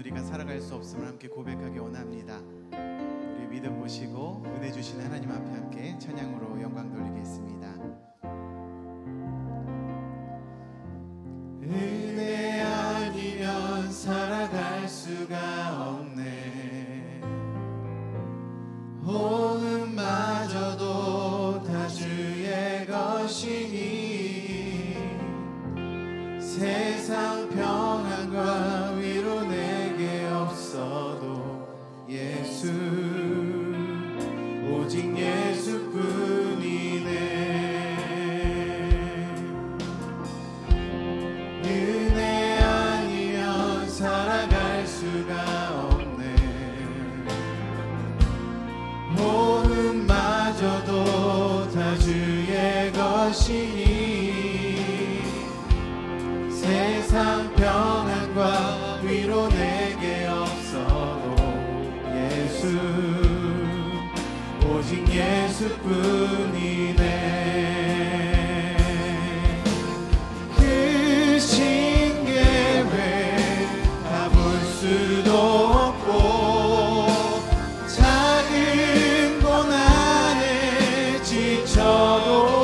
우리가 살아갈 수 없음을 함께 고백하기 원합니다. 우리 믿음 보시고 은혜 주시는 하나님 앞에 함께 찬양으로 영광 돌리겠습니다. 은혜 아니면 살아갈 수가 없네. 호흡마저도 다 주의 것이니 세상 평안과 위로 내게 없어도 예수 오직 예수뿐이네. 은혜 아니면 살아갈 수가 없네. 호흡마저도 다 주의 것이니 세상 평안과 위로 내게 없어도 예수 오직 예수뿐이네. 그 신계획 다 볼 수도 없고 작은 고난에 지쳐도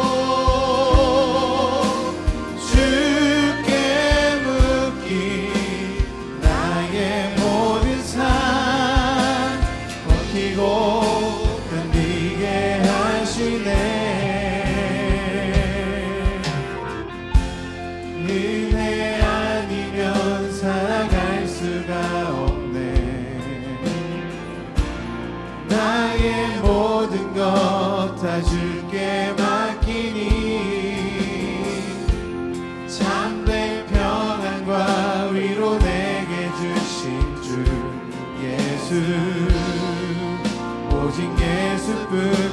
은혜 아니면 살아갈 수가 없네. 나의 모든 것 다 주께 맡기니 참된 평안과 위로 내게 주신 주 예수 오직 예수뿐.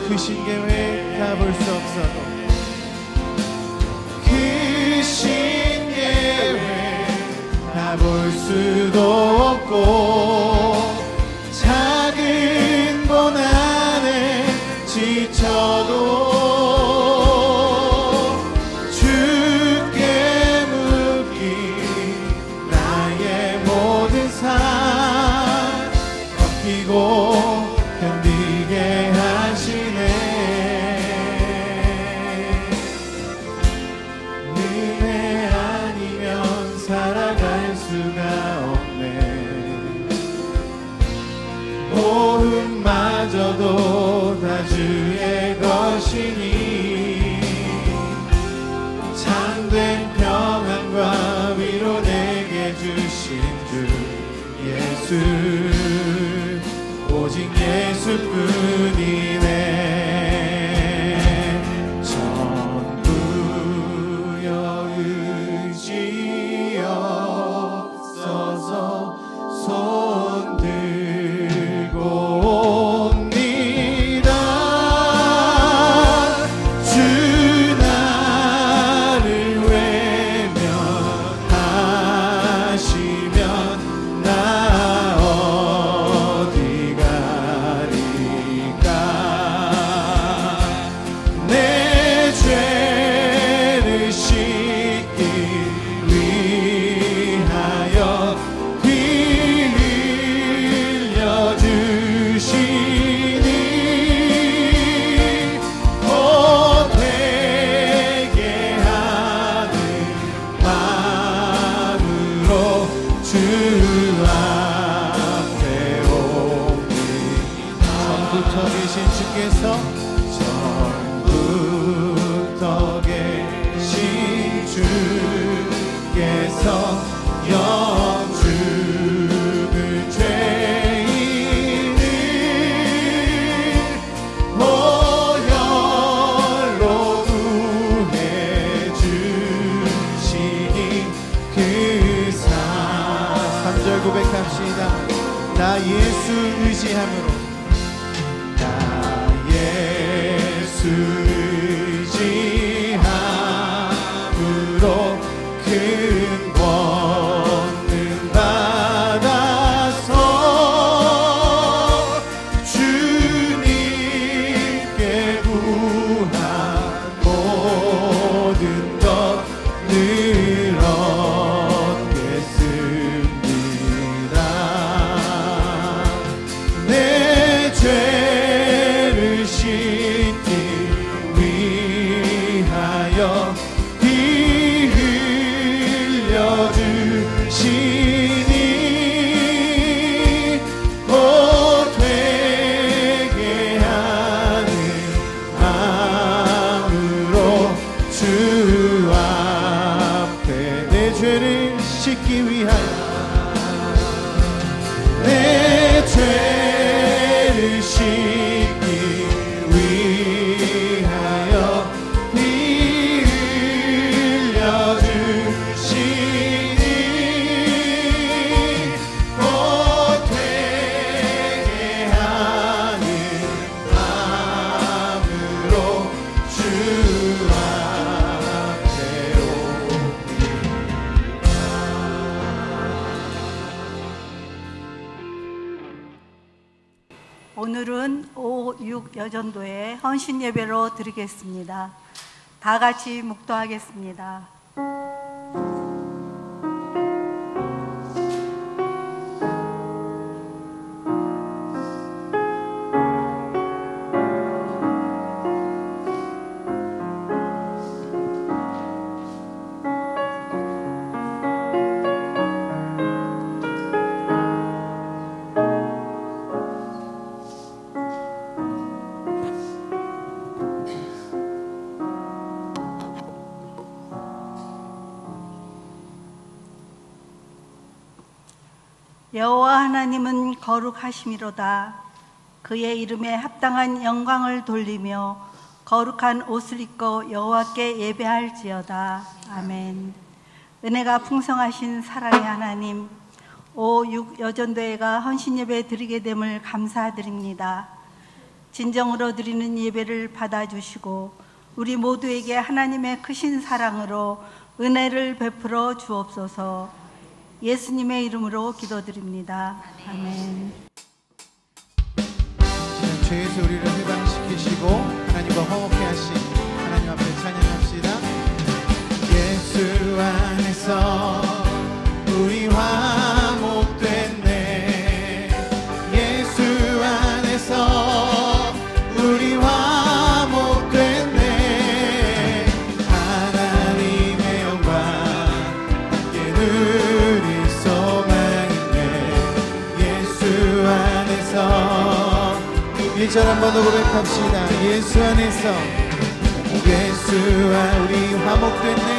그 신계획 다 볼 수 없어도 그 신계획 다 볼 수도 없고 작은 고난에 지쳐도 주께 묻기 나의 모든 삶 버티고 견디게 하시네. 은혜 아니면 살아갈 수가 없네. 호흡마저도 다 주의 것이니 참된 평안과 위로 내게 주신 주 예수 오직 예수뿐이네. 전부여 의지 없어서 손 들고 옵니다. 주 나를 외면하시면 나 어디 가리까. 내 죄를 씻기 위하여 피 흘려주시니 되게 하는 마음으로 주 앞에 옵니다. 전부터 계신 주께서 전부터 계신 주께서 영죽을 죄인을 보혈로 구해 주시니 그 사 3절 고백합시다. 나 예수 의지함으로 나 예수 오6여전도의 헌신 예배로 드리겠습니다. 다 같이 묵도하겠습니다. 여호와 하나님은 거룩하심이로다. 그의 이름에 합당한 영광을 돌리며 거룩한 옷을 입고 여호와께 예배할지어다. 아멘. 은혜가 풍성하신 사랑의 하나님, 오6여전도회가 헌신 예배 드리게 됨을 감사드립니다. 진정으로 드리는 예배를 받아주시고 우리 모두에게 하나님의 크신 사랑으로 은혜를 베풀어 주옵소서. 예수님의 이름으로 기도드립니다. 아멘. 죄에서 우리를 해방시키시고 하나님과 화목케 하신 하나님 앞에 찬양합시다. 예수 안에서 우리 화목됐네. 예수 안에서 우리 화목됐네. 하나님의 영광 함께 누릴 소망이네. 예수 안에서 1절 한 번 더 고백합시다. 예수 안에서 예수와 우리 화목됐네.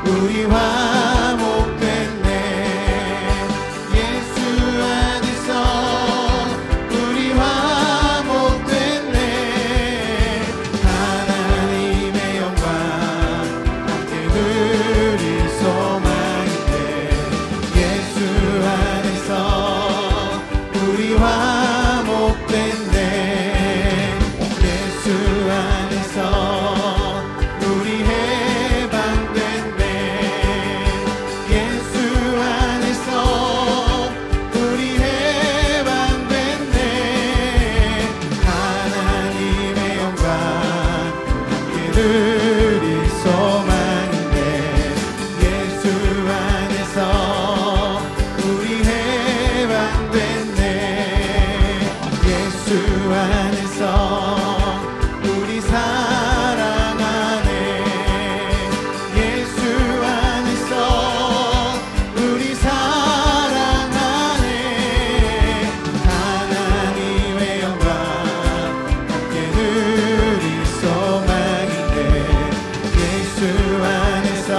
우리 화목됐네. 예수 안에서 우리 화목됐네. 하나님의 영광 함께 누릴 소망인데. 예수 안에서 우리 화목됐네. 예수 안에서 우리 해방됐네. 예수 안에서 우리 해방됐네. 하나님의 영광 함께 누릴 소망인데. 예수 안에서 우리 해방됐네. 예수 안에서 우리 사랑하네. 예수 안에서 우리 사랑하네. 하나님의 영광 함께 누릴 소망인데. 예수 안에서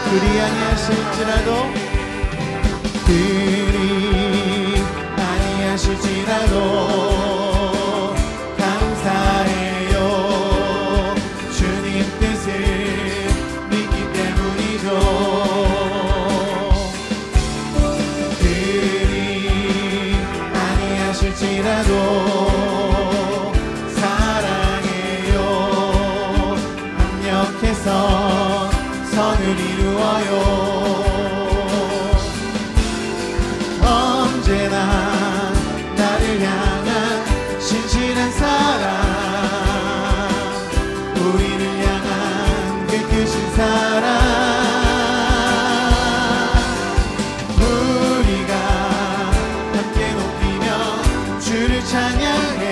그리 아니하실지라도 감사해요. 주님 뜻을 믿기 때문이죠. 그리 아니하실지라도 사랑해요. 합력해서 선을 이루어요. 언제나 나를 향한 신실한 사랑, 우리를 향한 그 크신 사랑, 우리가 함께 높이며 주를 찬양해.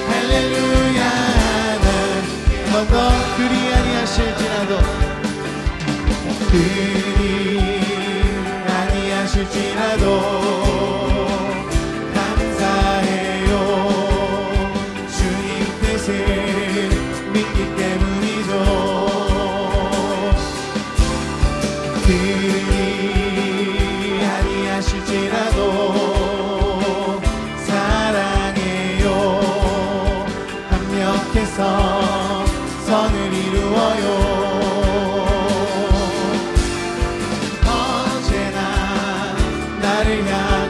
할렐루야. 한 번 더. 그리 아니하실지라도 아니하실지라도 감사해요. 주님 뜻을 믿기 때문이죠. 그리 아니하실지라도 사랑해요. 합력해서 선을 이루어요. 나를 향해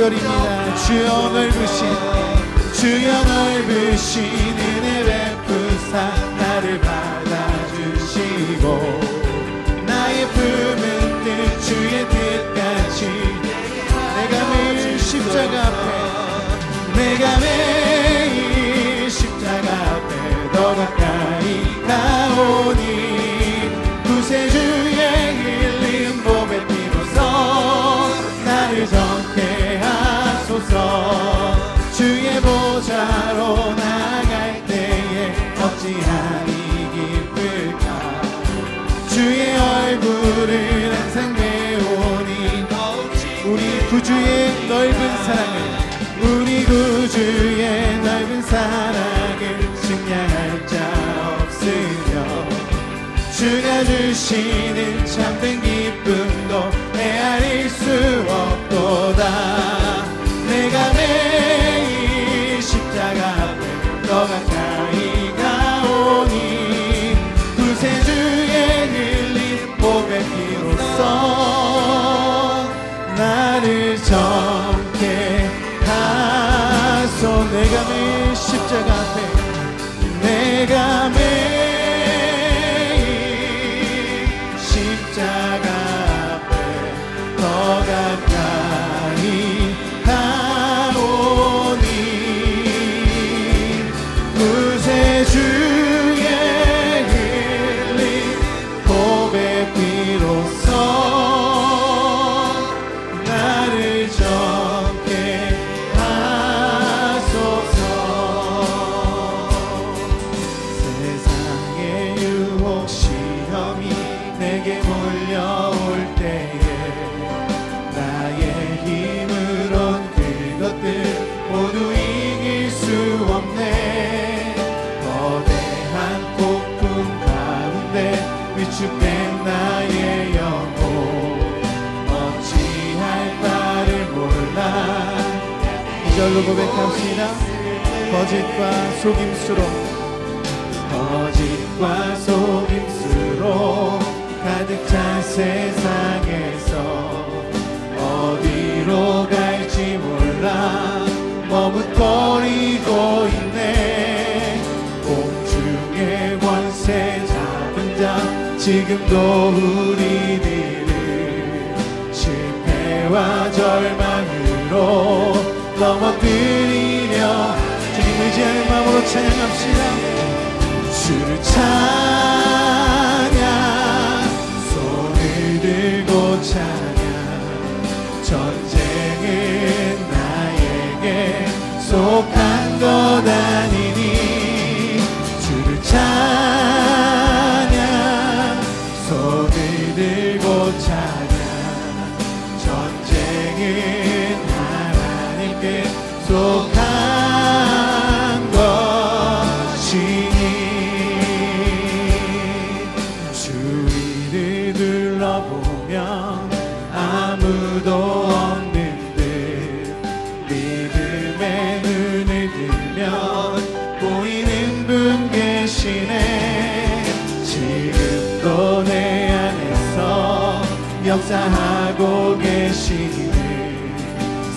5절입니다. 주여 넓으신 은혜 베푸사 나를 받아주시고 나의 품은 뜻 주의 뜻같이 내가 매일 십자가 앞에 더 가까이 가오니 구세주의 흘린 몸의 피로써 나를 정케 하소서. 주의 보좌로 나갈 때에 어찌하니 기쁠까. 주의 얼굴을 항상 배우니 우리 구주의 넓은 사랑을 측량할 자 없으며 주가 주시는 참된 기쁨도 헤아릴 수 없도다. 내가 매일 십자가 앞에 더 가까이 가오니 구세주의 흘린 보배 피로써 나를 정케 하소. 내가 매일 십자가 앞에 더 가까이 가오니 구세주의 흘린 보배 피로써 나를 정케 하소서. 세상의 유혹 시험이 내게 몰려올 때에 나의 힘으론 그것들 모두 이길 수 없네. 거대한 폭풍 가운데 위축된 나의 영혼 어찌할 바를 몰라. 이절로 고백합시다. 거짓과 속임수로 가득 찬 세상에서 어디로 갈지 몰라 머뭇거리고 있네. 공중의 권세 잡은 자 지금도 우리들을 실패와 절망으로 넘어뜨리려 주님 의지하는 마음으로 찬양합시다. 주를 찬양 손을 들고 찬양 전쟁은 나에게 속한 것 아니니 주를 찬양 손을 들고 찬양 전쟁은 하나님께 속한 것이니 주위를 둘러보면 아무도 없는 듯 믿음의 눈을 들면 보이는 분 계시네. 지금도 내 안에서 역사하고 계시는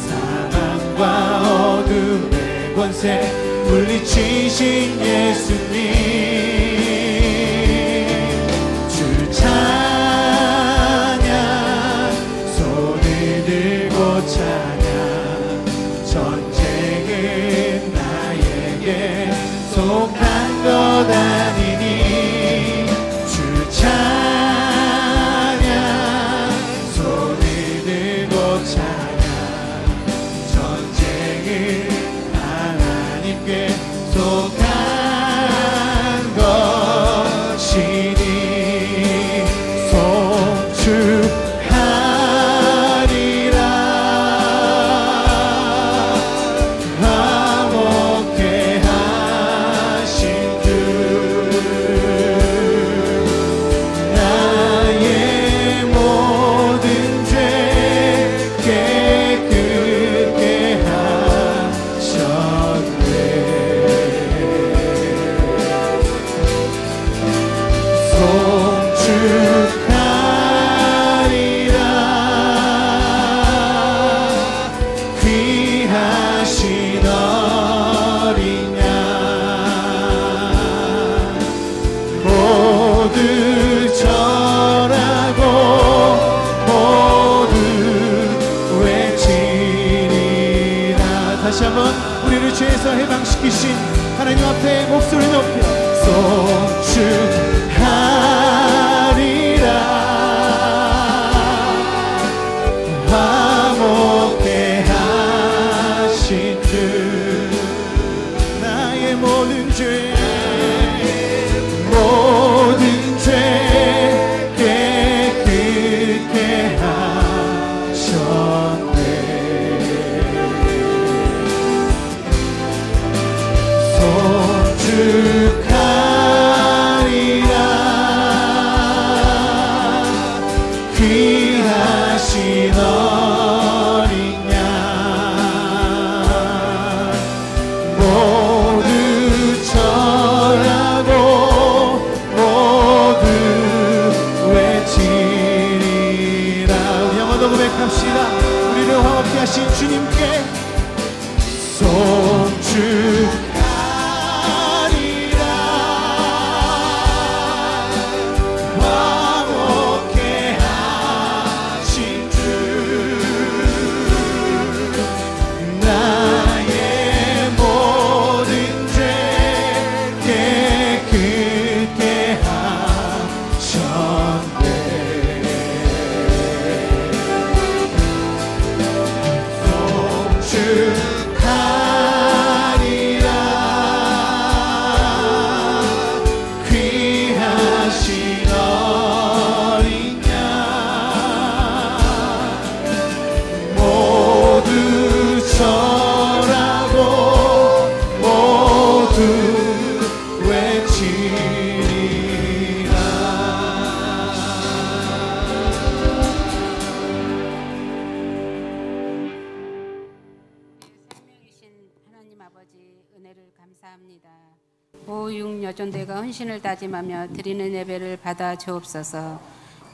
사망과 어둠의 권세 물리치신 예수님 주 찬양 손을 들고 찬양 전쟁은 나에게 속한 것 아니니 주 찬양 손을 들고 찬양 전쟁은 하나님께 속한 것이니 송축하리라. 화목케 하신 주 나의 모든 죄 깨끗게 하셨네. 번 우리를 죄에서 해방시키신 하나님 앞에 목소리 높여 송축하리라. 화목해 하신 주 나의 모든 죄 깨끗게 하셨네. 송축하리라. 귀하신 어린 양 모두 절하고 모두 외치리라. 우리 한번 더 고백합시다. 우리를 화목케 하신 주님께 송축하리라. 화목케 하신 주 나의 모든 죄 깨끗게 하셨네. 송축하리라. 귀하신 어린 양 모두 절하고 모두 외치리라. 생명이신 하나님 아버지 은혜를 감사합니다. 오육 여전대가 헌신을 다짐하며 드리는 예배를 받아 주옵소서.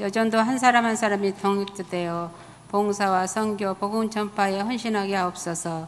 여전도 한 사람 한 사람이 동역되어 봉사와 선교, 복음 전파에 헌신하게 하옵소서.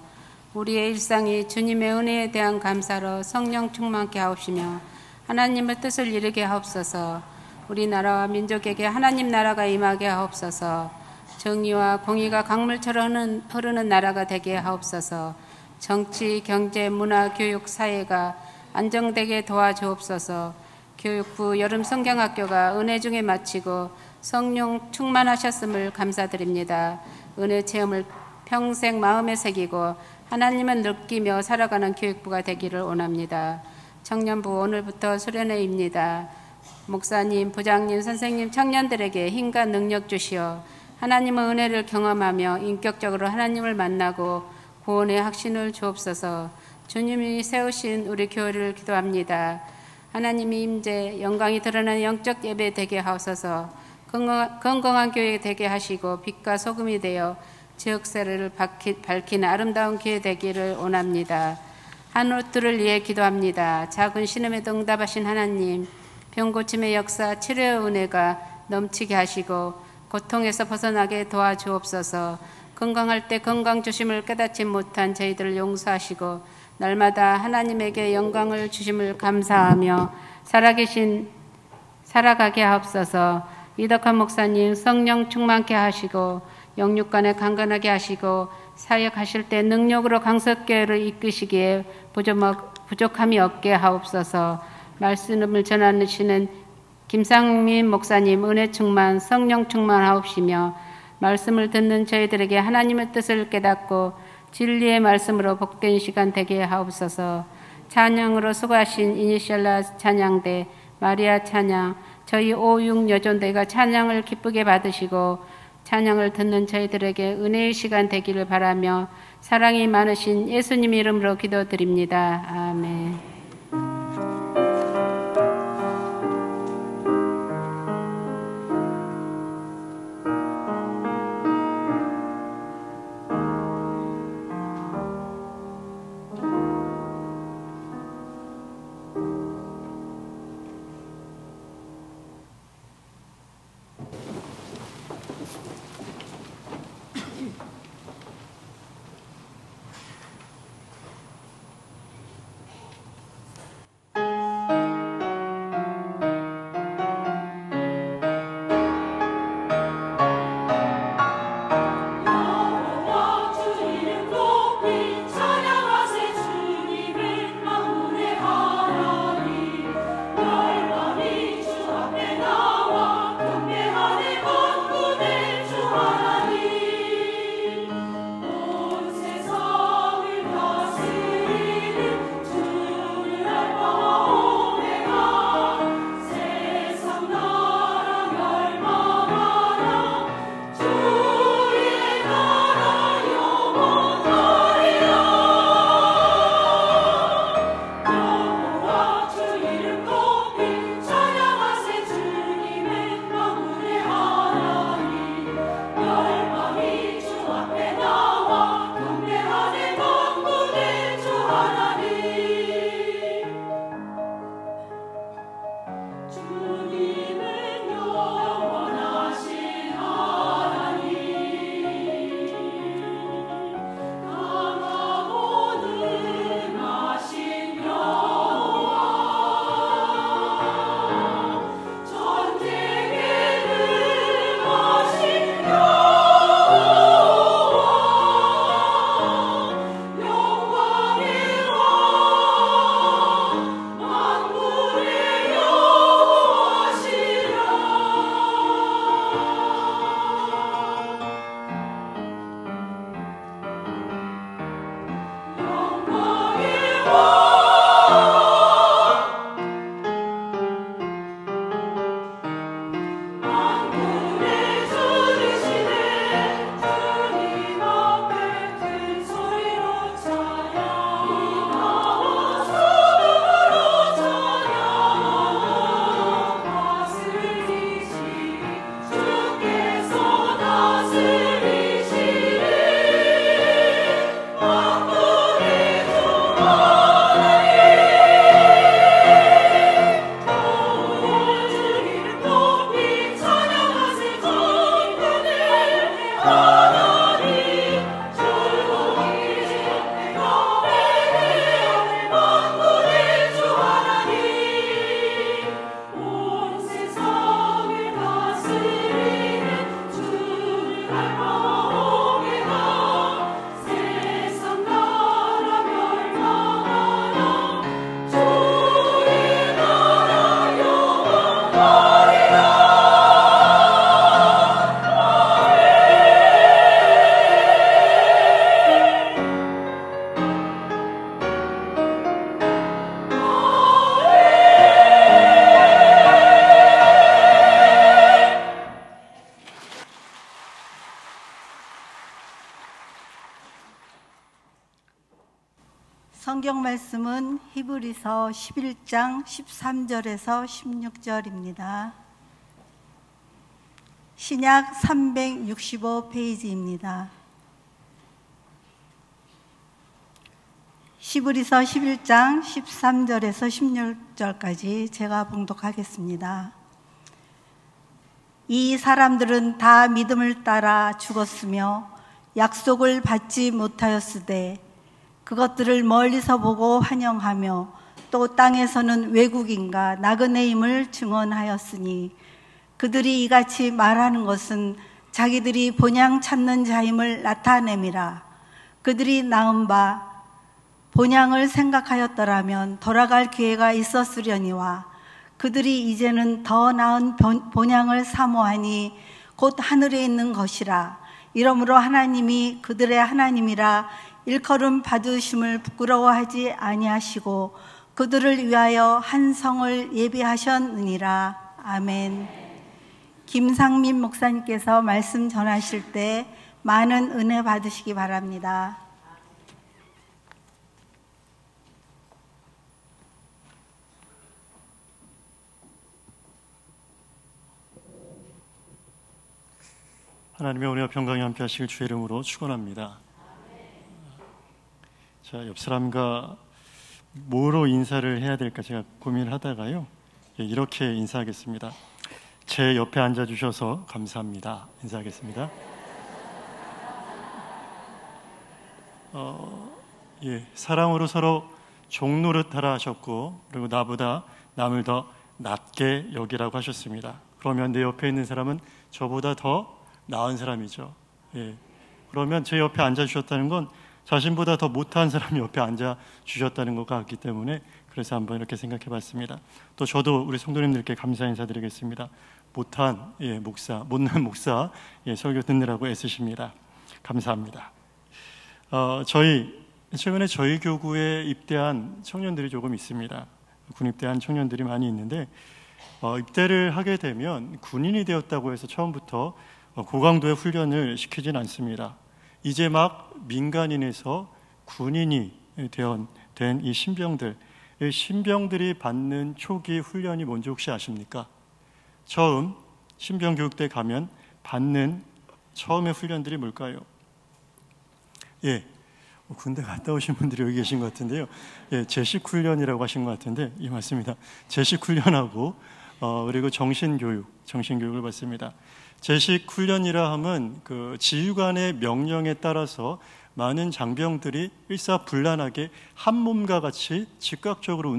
우리의 일상이 주님의 은혜에 대한 감사로 성령 충만케 하옵시며 하나님의 뜻을 이루게 하옵소서. 우리나라와 민족에게 하나님 나라가 임하게 하옵소서. 정의와 공의가 강물처럼 흐르는 나라가 되게 하옵소서. 정치, 경제, 문화, 교육, 사회가 안정되게 도와주옵소서. 교육부 여름 성경학교가 은혜 중에 마치고 성령 충만하셨음을 감사드립니다. 은혜 체험을 평생 마음에 새기고 하나님을 느끼며 살아가는 교육부가 되기를 원합니다. 청년부 오늘부터 수련회입니다. 목사님, 부장님, 선생님, 청년들에게 힘과 능력 주시어 하나님의 은혜를 경험하며 인격적으로 하나님을 만나고 구원의 확신을 주옵소서. 주님이 세우신 우리 교회를 기도합니다. 하나님이 임재 영광이 드러나는 영적 예배 되게 하옵소서. 건강한 교회 되게 하시고 빛과 소금이 되어 지역사회를 밝히는 아름다운 교회 되기를 원합니다. 한우들을 위해 기도합니다. 작은 신음에도 응답하신 하나님, 병고침의 역사, 치료의 은혜가 넘치게 하시고 고통에서 벗어나게 도와주옵소서. 건강할 때 건강 조심을 깨닫지 못한 저희들을 용서하시고 날마다 하나님에게 영광을 주심을 감사하며 살아가게 하옵소서. 이덕한 목사님 성령 충만케 하시고 영육간에 강건하게 하시고 사역하실 때 능력으로 강석교회를 이끄시기에 부족함이 없게 하옵소서. 말씀을 전하시는 김상민 목사님 은혜 충만 성령 충만하옵시며 말씀을 듣는 저희들에게 하나님의 뜻을 깨닫고 진리의 말씀으로 복된 시간 되게 하옵소서. 찬양으로 수고하신 이니셜라 찬양대, 마리아 찬양, 저희 5, 6 여전대가 찬양을 기쁘게 받으시고 찬양을 듣는 저희들에게 은혜의 시간 되기를 바라며 사랑이 많으신 예수님 이름으로 기도드립니다. 아멘. 성경 말씀은 히브리서 11장 13절에서 16절입니다. 신약 365페이지입니다. 히브리서 11장 13절에서 16절까지 제가 봉독하겠습니다. 이 사람들은 다 믿음을 따라 죽었으며 약속을 받지 못하였으되 그것들을 멀리서 보고 환영하며 또 땅에서는 외국인과 나그네임을 증언하였으니 그들이 이같이 말하는 것은 자기들이 본향 찾는 자임을 나타냄이라. 그들이 낳은 바 본향을 생각하였더라면 돌아갈 기회가 있었으려니와 그들이 이제는 더 나은 본향을 사모하니 곧 하늘에 있는 것이라. 이러므로 하나님이 그들의 하나님이라 일컬음 받으심을 부끄러워하지 아니하시고 그들을 위하여 한 성을 예비하셨느니라. 아멘. 김상민 목사님께서 말씀 전하실 때 많은 은혜 받으시기 바랍니다. 하나님의 은혜와 평강이 함께 하시길 주의 이름으로 축원합니다. 자, 옆 사람과 뭐로 인사를 해야 될까 제가 고민을 하다가요, 이렇게 인사하겠습니다. 제 옆에 앉아주셔서 감사합니다. 인사하겠습니다. 사랑으로 서로 종노릇하라 하셨고, 그리고 나보다 남을 더 낮게 여기라고 하셨습니다. 그러면 내 옆에 있는 사람은 저보다 더 나은 사람이죠. 그러면 제 옆에 앉아주셨다는 건 자신보다 더 못한 사람이 옆에 앉아주셨다는 것 같기 때문에, 그래서 한번 이렇게 생각해 봤습니다. 또 저도 우리 성도님들께 감사 인사드리겠습니다. 못난 목사 설교 듣느라고 애쓰십니다. 감사합니다. 최근에 저희 교구에 입대한 청년들이 조금 있습니다. 군입대한 청년들이 많이 있는데, 입대를 하게 되면 군인이 되었다고 해서 처음부터 고강도의 훈련을 시키진 않습니다. 이제 막 민간인에서 군인이 된 이 신병들이 받는 초기 훈련이 뭔지 혹시 아십니까? 처음 신병교육대 가면 받는 처음의 훈련들이 뭘까요? 군대 갔다 오신 분들이 여기 계신 것 같은데요. 제식 훈련이라고 하신 것 같은데, 맞습니다. 제식 훈련하고 그리고 정신교육을 받습니다. 제식 훈련이라 함은 그 지휘관의 명령에 따라서 많은 장병들이 일사불란하게 한 몸과 같이 즉각적으로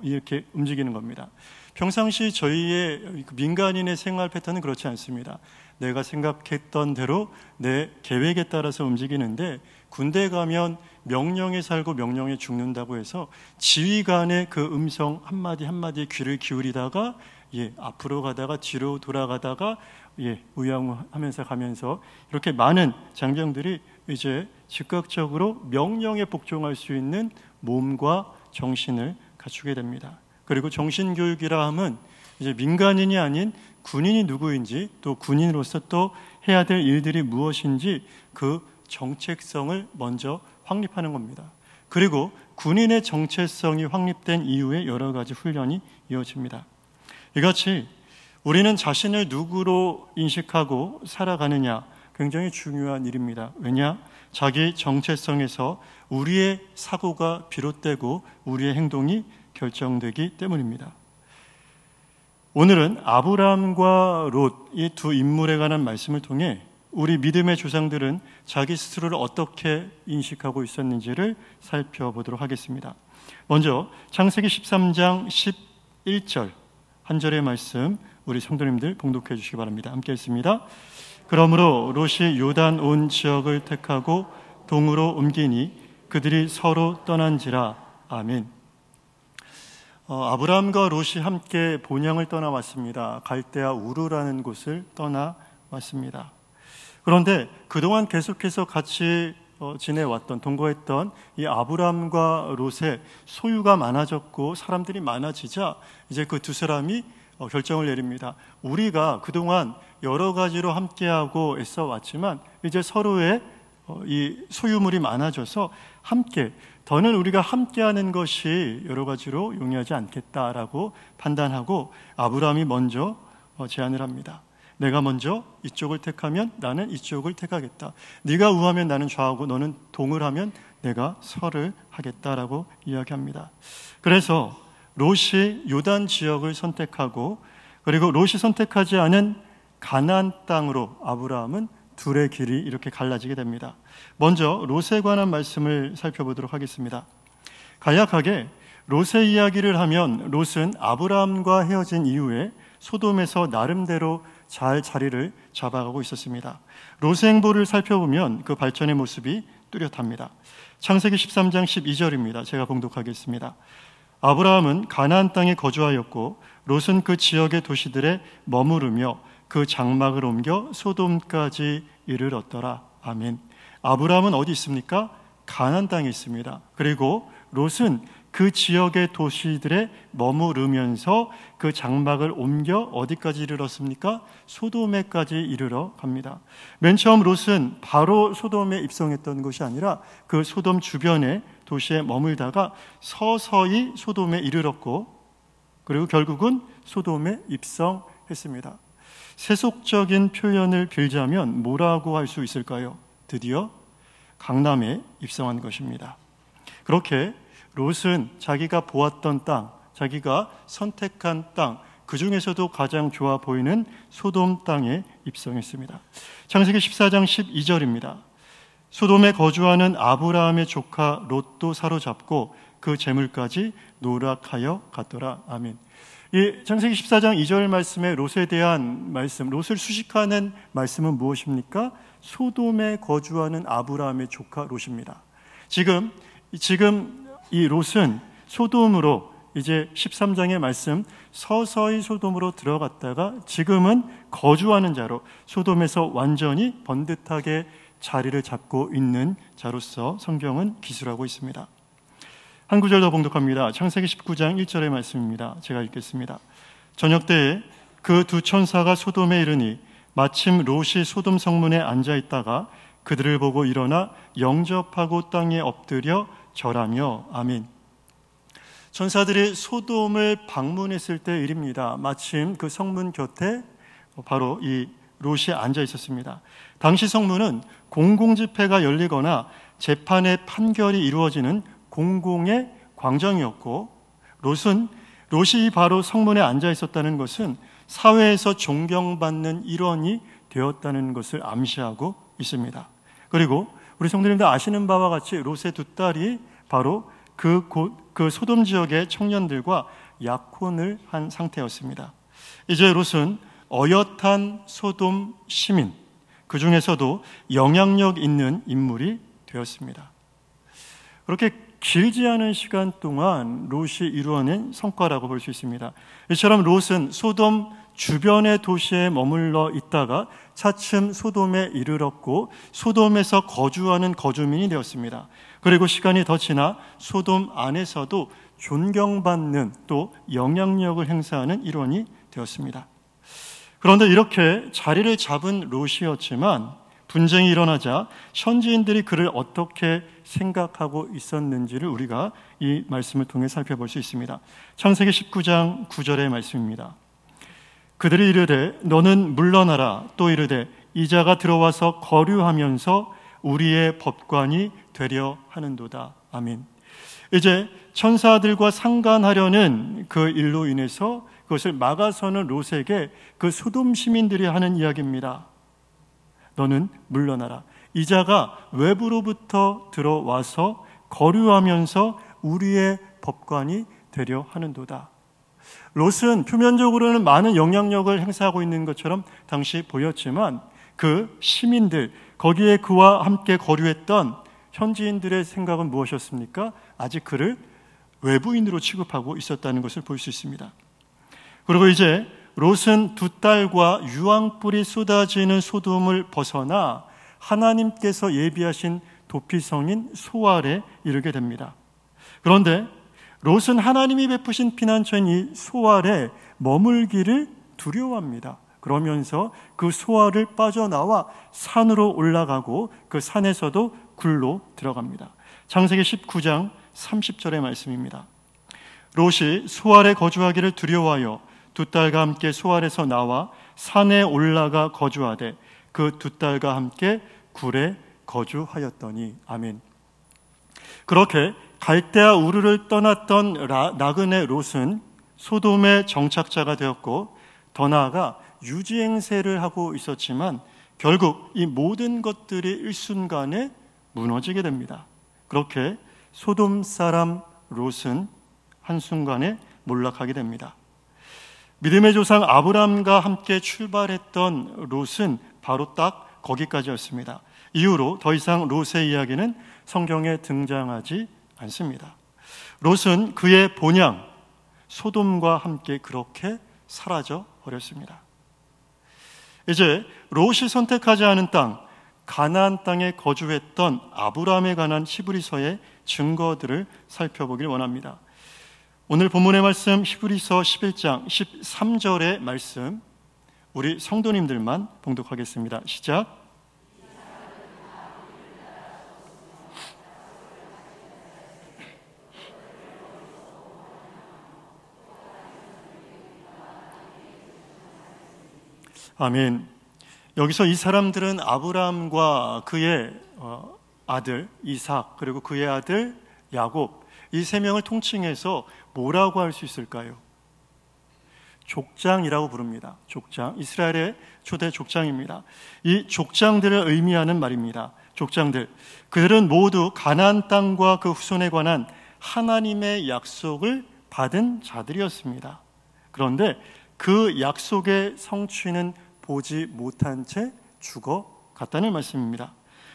이렇게 움직이는 겁니다. 평상시 저희의 민간인의 생활 패턴은 그렇지 않습니다. 내가 생각했던 대로 내 계획에 따라서 움직이는데, 군대 가면 명령에 살고 명령에 죽는다고 해서 지휘관의 그 음성 한마디 한마디에 귀를 기울이다가 앞으로 가다가 뒤로 돌아가다가 우양하면서 가면서 이렇게 많은 장병들이 이제 즉각적으로 명령에 복종할 수 있는 몸과 정신을 갖추게 됩니다. 그리고 정신교육이라 함은 이제 민간인이 아닌 군인이 누구인지, 또 군인으로서 또 해야 될 일들이 무엇인지 그 정체성을 먼저 확립하는 겁니다. 그리고 군인의 정체성이 확립된 이후에 여러 가지 훈련이 이어집니다. 이같이 우리는 자신을 누구로 인식하고 살아가느냐, 굉장히 중요한 일입니다. 왜냐? 자기 정체성에서 우리의 사고가 비롯되고 우리의 행동이 결정되기 때문입니다. 오늘은 아브라함과 롯, 이 두 인물에 관한 말씀을 통해 우리 믿음의 조상들은 자기 스스로를 어떻게 인식하고 있었는지를 살펴보도록 하겠습니다. 먼저 창세기 13장 11절 한 절의 말씀 우리 성도님들 봉독해 주시기 바랍니다. 함께 읽습니다. 그러므로 롯이 요단 온 지역을 택하고 동으로 옮기니 그들이 서로 떠난지라. 아멘. 아브라함과 롯이 함께 본향을 떠나왔습니다. 갈대아 우르라는 곳을 떠나왔습니다. 그런데 그동안 계속해서 같이 지내왔던, 동거했던 이 아브라함과 롯의 소유가 많아졌고 사람들이 많아지자 이제 그 두 사람이 결정을 내립니다. 우리가 그동안 여러 가지로 함께하고 애써 왔지만 이제 서로의 이 소유물이 많아져서 함께, 더는 우리가 함께하는 것이 여러 가지로 용이하지 않겠다라고 판단하고 아브라함이 먼저 제안을 합니다. 내가 먼저 이쪽을 택하면 나는 이쪽을 택하겠다. 네가 우하면 나는 좌하고 너는 동을 하면 내가 서를 하겠다라고 이야기합니다. 그래서 롯이 요단 지역을 선택하고 그리고 롯이 선택하지 않은 가나안 땅으로 아브라함은 둘의 길이 이렇게 갈라지게 됩니다. 먼저 롯에 관한 말씀을 살펴보도록 하겠습니다. 간략하게 롯의 이야기를 하면 롯은 아브라함과 헤어진 이후에 소돔에서 나름대로 잘 자리를 잡아가고 있었습니다. 롯의 행보를 살펴보면 그 발전의 모습이 뚜렷합니다. 창세기 13장 12절입니다. 제가 봉독하겠습니다. 아브라함은 가나안 땅에 거주하였고 롯은 그 지역의 도시들에 머무르며 그 장막을 옮겨 소돔까지 이르렀더라. 아멘. 아브라함은 어디 있습니까? 가나안 땅에 있습니다. 그리고 롯은 그 지역의 도시들에 머무르면서 그 장막을 옮겨 어디까지 이르렀습니까? 소돔에까지 이르러 갑니다. 맨 처음 롯은 바로 소돔에 입성했던 것이 아니라 그 소돔 주변의 도시에 머물다가 서서히 소돔에 이르렀고 그리고 결국은 소돔에 입성했습니다. 세속적인 표현을 빌자면 뭐라고 할 수 있을까요? 드디어 강남에 입성한 것입니다. 그렇게 롯은 자기가 보았던 땅, 자기가 선택한 땅, 그 중에서도 가장 좋아 보이는 소돔 땅에 입성했습니다. 창세기 14장 12절입니다. 소돔에 거주하는 아브라함의 조카 롯도 사로잡고 그 재물까지 노락하여 갔더라. 아멘. 이 창세기 14장 2절 말씀에 롯에 대한 말씀, 롯을 수식하는 말씀은 무엇입니까? 소돔에 거주하는 아브라함의 조카 롯입니다. 지금 이 롯은 소돔으로 이제 13장의 말씀 서서히 소돔으로 들어갔다가 지금은 거주하는 자로 소돔에서 완전히 번듯하게 자리를 잡고 있는 자로서 성경은 기술하고 있습니다. 한 구절 더 봉독합니다. 창세기 19장 1절의 말씀입니다. 제가 읽겠습니다. 저녁 때에 그 두 천사가 소돔에 이르니 마침 롯이 소돔 성문에 앉아 있다가 그들을 보고 일어나 영접하고 땅에 엎드려 절하며. 아멘. 천사들이 소돔을 방문했을 때 일입니다. 마침 그 성문 곁에 바로 이 롯이 앉아 있었습니다. 당시 성문은 공공집회가 열리거나 재판의 판결이 이루어지는 공공의 광장이었고 롯이 바로 성문에 앉아 있었다는 것은 사회에서 존경받는 일원이 되었다는 것을 암시하고 있습니다. 그리고 우리 성도님들 아시는 바와 같이 롯의 두 딸이 바로 그 소돔 지역의 청년들과 약혼을 한 상태였습니다. 이제 롯은 어엿한 소돔 시민, 그 중에서도 영향력 있는 인물이 되었습니다. 그렇게 길지 않은 시간 동안 롯이 이루어낸 성과라고 볼 수 있습니다. 이처럼 롯은 소돔 주변의 도시에 머물러 있다가 차츰 소돔에 이르렀고 소돔에서 거주하는 거주민이 되었습니다. 그리고 시간이 더 지나 소돔 안에서도 존경받는 또 영향력을 행사하는 일원이 되었습니다. 그런데 이렇게 자리를 잡은 롯이었지만 분쟁이 일어나자 현지인들이 그를 어떻게 생각하고 있었는지를 우리가 이 말씀을 통해 살펴볼 수 있습니다. 창세기 19장 9절의 말씀입니다. 그들이 이르되 너는 물러나라. 또 이르되 이자가 들어와서 거류하면서 우리의 법관이 되려 하는도다. 아멘. 이제 천사들과 상관하려는 그 일로 인해서 그것을 막아서는 롯에게 그 소돔 시민들이 하는 이야기입니다. 너는 물러나라. 이자가 외부로부터 들어와서 거류하면서 우리의 법관이 되려 하는도다. 롯은 표면적으로는 많은 영향력을 행사하고 있는 것처럼 당시 보였지만 그 시민들, 거기에 그와 함께 거류했던 현지인들의 생각은 무엇이었습니까? 아직 그를 외부인으로 취급하고 있었다는 것을 볼 수 있습니다. 그리고 이제 롯은 두 딸과 유황불이 쏟아지는 소돔을 벗어나 하나님께서 예비하신 도피성인 소알에 이르게 됩니다. 그런데 롯은 하나님이 베푸신 피난처인 이 소알에 머물기를 두려워합니다. 그러면서 그 소알을 빠져나와 산으로 올라가고 그 산에서도 굴로 들어갑니다. 창세기 19장 30절의 말씀입니다. 롯이 소알에 거주하기를 두려워하여 두 딸과 함께 소알에서 나와 산에 올라가 거주하되 그 두 딸과 함께 굴에 거주하였더니. 아멘. 그렇게 갈대아 우르를 떠났던 나그네 롯은 소돔의 정착자가 되었고 더 나아가 유지행세를 하고 있었지만 결국 이 모든 것들이 일순간에 무너지게 됩니다. 그렇게 소돔 사람 롯은 한순간에 몰락하게 됩니다. 믿음의 조상 아브람과 함께 출발했던 롯은 바로 딱 거기까지였습니다. 이후로 더 이상 롯의 이야기는 성경에 등장하지 않습니다. 롯은 그의 본향 소돔과 함께 그렇게 사라져 버렸습니다. 이제 롯이 선택하지 않은 땅, 가나안 땅에 거주했던 아브라함에 관한 히브리서의 증거들을 살펴보길 원합니다. 오늘 본문의 말씀 히브리서 11장 13절의 말씀 우리 성도님들만 봉독하겠습니다. 시작. 아멘. 여기서 이 사람들은 아브라함과 그의 아들 이삭 그리고 그의 아들 야곱 이 세 명을 통칭해서 뭐라고 할 수 있을까요? 족장이라고 부릅니다. 족장, 이스라엘의 초대 족장입니다. 이 족장들을 의미하는 말입니다. 족장들, 그들은 모두 가나안 땅과 그 후손에 관한 하나님의 약속을 받은 자들이었습니다. 그런데 그 약속의 성취는 보지 못한 채 죽어갔다는 말씀입니다.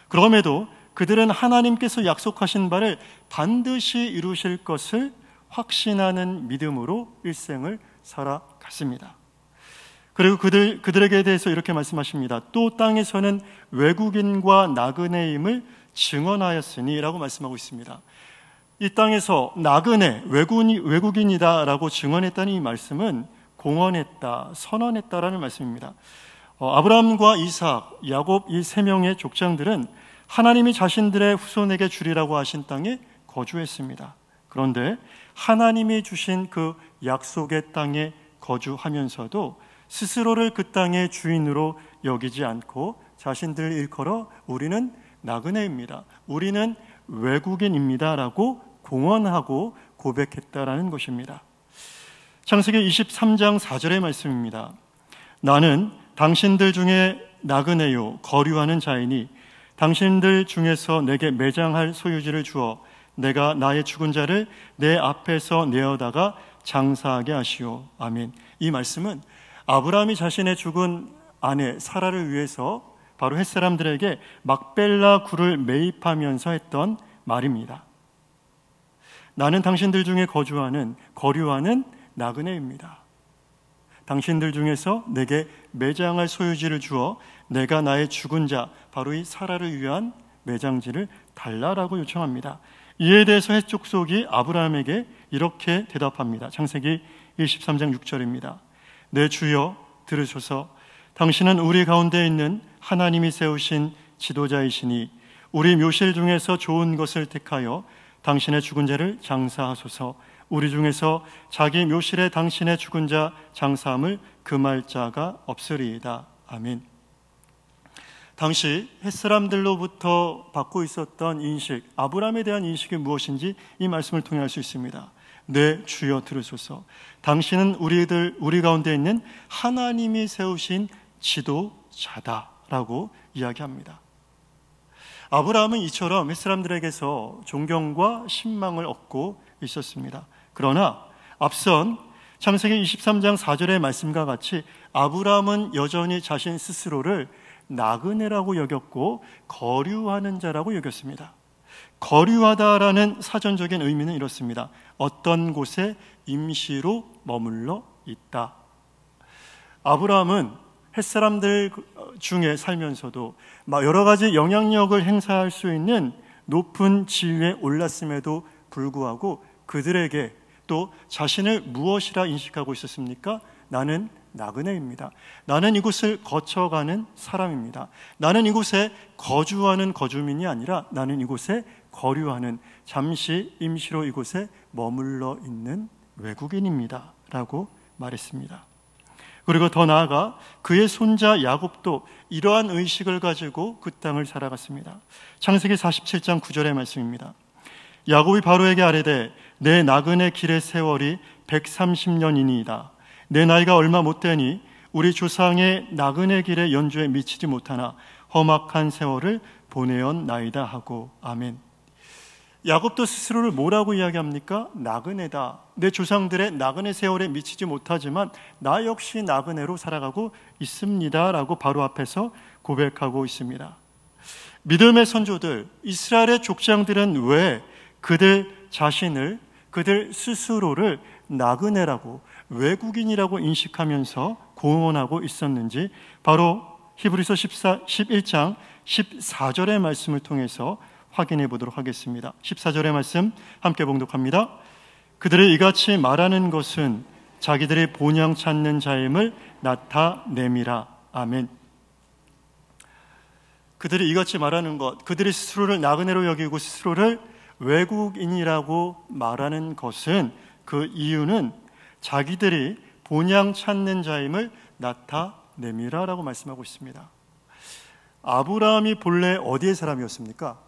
그럼에도 그들은 하나님께서 약속하신 바를 반드시 이루실 것을 확신하는 믿음으로 일생을 살아갔습니다. 그리고 그들에게 대해서 이렇게 말씀하십니다. 또 땅에서는 외국인과 나그네임을 증언하였으니 라고 말씀하고 있습니다. 이 땅에서 나그네, 외국인이다라고 증언했다는 이 말씀은 공언했다, 선언했다라는 말씀입니다. 아브라함과 이삭, 야곱 이 세 명의 족장들은 하나님이 자신들의 후손에게 주리라고 하신 땅에 거주했습니다. 그런데 하나님이 주신 그 약속의 땅에 거주하면서도 스스로를 그 땅의 주인으로 여기지 않고 자신들 일컬어 우리는 나그네입니다, 우리는 외국인입니다 라고 공언하고 고백했다라는 것입니다. 창세기 23장 4절의 말씀입니다. 나는 당신들 중에 나그네요 거류하는 자이니 당신들 중에서 내게 매장할 소유지를 주어 내가 나의 죽은 자를 내 앞에서 내어다가 장사하게 하시오. 아멘. 이 말씀은 아브라함이 자신의 죽은 아내 사라를 위해서 바로 햇사람들에게 막벨라 굴을 매입하면서 했던 말입니다. 나는 당신들 중에 거류하는 나그네입니다. 당신들 중에서 내게 매장할 소유지를 주어 내가 나의 죽은 자 바로 이 사라를 위한 매장지를 달라라고 요청합니다. 이에 대해서 헷 족속이 아브라함에게 이렇게 대답합니다. 창세기 23장 6절입니다. 내 주여 들으소서. 당신은 우리 가운데 있는 하나님이 세우신 지도자이시니 우리 묘실 중에서 좋은 것을 택하여 당신의 죽은 자를 장사하소서. 우리 중에서 자기 묘실에 당신의 죽은 자 장사함을 금할 자가 없으리이다. 아멘. 당시 햇사람들로부터 받고 있었던 인식, 아브라함에 대한 인식이 무엇인지 이 말씀을 통해 알 수 있습니다. 네, 주여 들으소서. 당신은 우리 가운데 있는 하나님이 세우신 지도자다라고 이야기합니다. 아브라함은 이처럼 햇사람들에게서 존경과 신망을 얻고 있었습니다. 그러나 앞선 창세기 23장 4절의 말씀과 같이 아브라함은 여전히 자신 스스로를 나그네라고 여겼고 거류하는 자라고 여겼습니다. 거류하다라는 사전적인 의미는 이렇습니다. 어떤 곳에 임시로 머물러 있다. 아브라함은 햇사람들 중에 살면서도 여러 가지 영향력을 행사할 수 있는 높은 지위에 올랐음에도 불구하고 그들에게 또 자신을 무엇이라 인식하고 있었습니까? 나는 나그네입니다. 나는 이곳을 거쳐가는 사람입니다. 나는 이곳에 거주하는 거주민이 아니라 나는 이곳에 거류하는, 잠시 임시로 이곳에 머물러 있는 외국인입니다 라고 말했습니다. 그리고 더 나아가 그의 손자 야곱도 이러한 의식을 가지고 그 땅을 살아갔습니다. 창세기 47장 9절의 말씀입니다. 야곱이 바로에게 아뢰되 내 나그네 길의 세월이 130년이니이다. 내 나이가 얼마 못 되니 우리 조상의 나그네 길의 연주에 미치지 못하나 험악한 세월을 보내었나이다 하고. 아멘. 야곱도 스스로를 뭐라고 이야기합니까? 나그네다. 내 조상들의 나그네 세월에 미치지 못하지만 나 역시 나그네로 살아가고 있습니다 라고 바로 앞에서 고백하고 있습니다. 믿음의 선조들, 이스라엘의 족장들은 왜 그들 자신을, 그들 스스로를 나그네라고, 외국인이라고 인식하면서 공언하고 있었는지 바로 히브리서 11장 14절의 말씀을 통해서 확인해 보도록 하겠습니다. 14절의 말씀 함께 봉독합니다. 그들이 이같이 말하는 것은 자기들이 본향 찾는 자임을 나타냄이라. 아멘. 그들이 이같이 말하는 것, 그들이 스스로를 나그네로 여기고 스스로를 외국인이라고 말하는 것은, 그 이유는 자기들이 본향 찾는 자임을 나타냄이라라고 말씀하고 있습니다. 아브라함이 본래 어디의 사람이었습니까?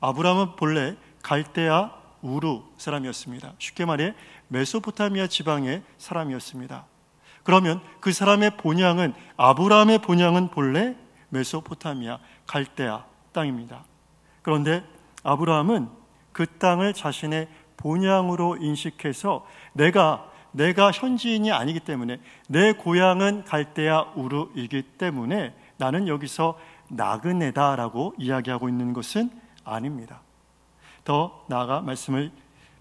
아브라함은 본래 갈대아 우루 사람이었습니다. 쉽게 말해 메소포타미아 지방의 사람이었습니다. 그러면 그 사람의 본향은, 아브라함의 본향은 본래 메소포타미아 갈대아 땅입니다. 그런데 아브라함은 그 땅을 자신의 본향으로 인식해서 내가 현지인이 아니기 때문에, 내 고향은 갈대아 우르이기 때문에 나는 여기서 나그네다라고 이야기하고 있는 것은 아닙니다. 더 나아가 말씀을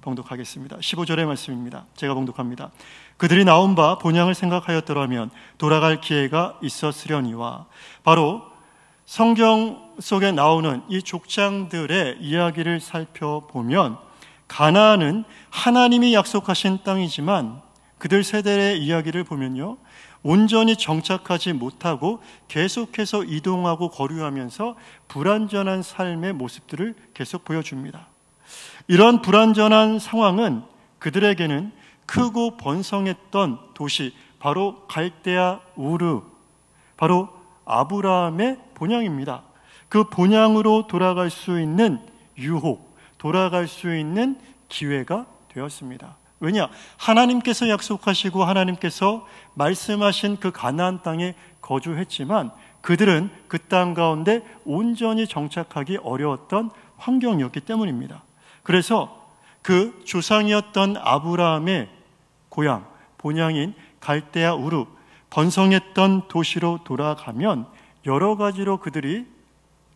봉독하겠습니다. 15절의 말씀입니다. 제가 봉독합니다. 그들이 나온 바 본향을 생각하였더라면 돌아갈 기회가 있었으려니와. 바로 성경 속에 나오는 이 족장들의 이야기를 살펴보면 가나안은 하나님이 약속하신 땅이지만 그들 세대의 이야기를 보면요, 온전히 정착하지 못하고 계속해서 이동하고 거류하면서 불완전한 삶의 모습들을 계속 보여줍니다. 이런 불완전한 상황은 그들에게는 크고 번성했던 도시, 바로 갈대아 우르, 바로 아브라함의 본향입니다. 그 본향으로 돌아갈 수 있는 유혹, 돌아갈 수 있는 기회가 되었습니다. 왜냐? 하나님께서 약속하시고 하나님께서 말씀하신 그 가나안 땅에 거주했지만 그들은 그 땅 가운데 온전히 정착하기 어려웠던 환경이었기 때문입니다. 그래서 그 조상이었던 아브라함의 고향, 본향인 갈대아 우르, 번성했던 도시로 돌아가면 여러 가지로 그들이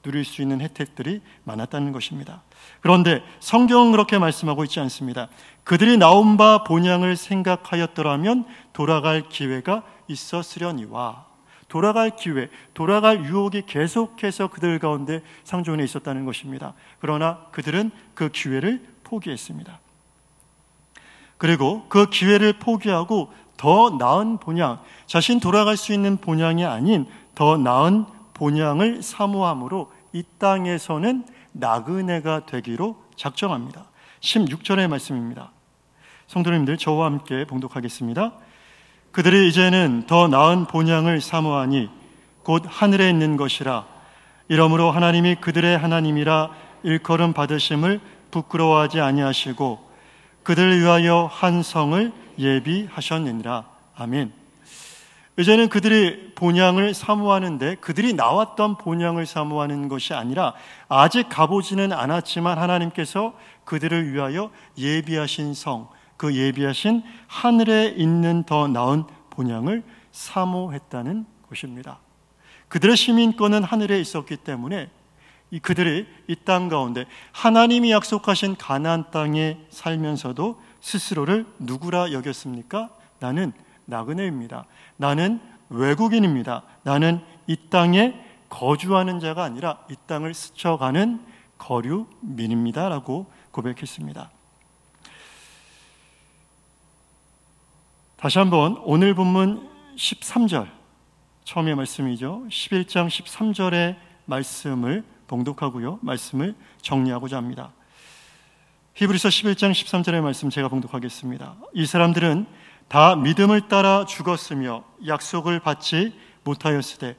누릴 수 있는 혜택들이 많았다는 것입니다. 그런데 성경은 그렇게 말씀하고 있지 않습니다. 그들이 나온 바 본향을 생각하였더라면 돌아갈 기회가 있었으려니와. 돌아갈 기회, 돌아갈 유혹이 계속해서 그들 가운데 상존해 있었다는 것입니다. 그러나 그들은 그 기회를 포기했습니다. 그리고 그 기회를 포기하고 더 나은 본향, 자신 돌아갈 수 있는 본향이 아닌 더 나은 본향을 사모함으로 이 땅에서는 나그네가 되기로 작정합니다. 16절의 말씀입니다. 성도님들, 저와 함께 봉독하겠습니다. 그들이 이제는 더 나은 본향을 사모하니 곧 하늘에 있는 것이라. 이러므로 하나님이 그들의 하나님이라 일컬음 받으심을 부끄러워하지 아니하시고 그들을 위하여 한 성을 예비하셨느니라. 아멘. 이제는 그들이 본향을 사모하는데 그들이 나왔던 본향을 사모하는 것이 아니라 아직 가보지는 않았지만 하나님께서 그들을 위하여 예비하신 성, 그 예비하신 하늘에 있는 더 나은 본향을 사모했다는 것입니다. 그들의 시민권은 하늘에 있었기 때문에 그들이 이 땅 가운데 하나님이 약속하신 가나안 땅에 살면서도 스스로를 누구라 여겼습니까? 나는 나그네입니다. 나는 외국인입니다. 나는 이 땅에 거주하는 자가 아니라 이 땅을 스쳐가는 거류민입니다 라고 고백했습니다. 다시 한번 오늘 본문 13절, 처음의 말씀이죠. 11장 13절의 말씀을 봉독하고요, 말씀을 정리하고자 합니다. 히브리서 11장 13절의 말씀 제가 봉독하겠습니다. 이 사람들은 다 믿음을 따라 죽었으며 약속을 받지 못하였으되